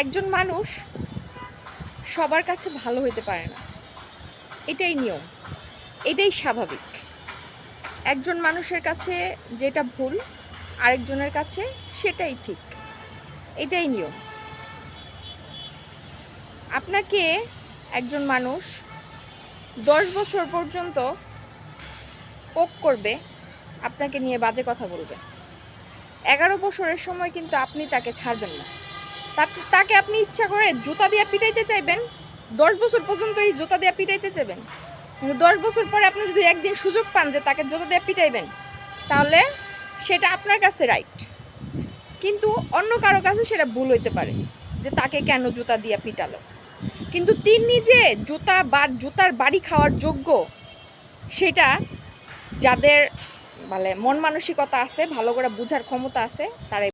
একজন মানুষ সবার কাছে ভালো হইতে পারে না, এটাই নিয়ম, এটাই স্বাভাবিক। একজন মানুষের কাছে যেটা ভুল আরেকজনের কাছে সেটাই ঠিক, এটাই নিয়ম। আপনাকে একজন মানুষ 10 বছর পর্যন্ত পোক করবে, আপনাকে নিয়ে বাজে কথা বলবে। 11 বছরের সময় কিন্তু আপনি তাকে ছাড়বেন না। তাকে আপনি ইচ্ছা করে জুতা দিয়ে পিটাইতে চাইবেন, 10 বছর পর্যন্ত এই জুতা দিয়ে পিটাইতে চাইবেন। কিন্তু 10 বছর পরে আপনি যদি একদিন সুযোগ পান যে তাকে জুতা দিয়ে পিটাইবেন, তাহলে সেটা আপনার কাছে রাইট, কিন্তু অন্য কারো কাছে সেটা ভুল হইতে পারে যে তাকে কেন জুতা দিয়ে পিটালো। কিন্তু তিনি যে জুতার বাড়ি খাওয়ার যোগ্য, সেটা যাদের মানে মন মানসিকতা আছে, ভালো করে বোঝার ক্ষমতা আছে, তারাই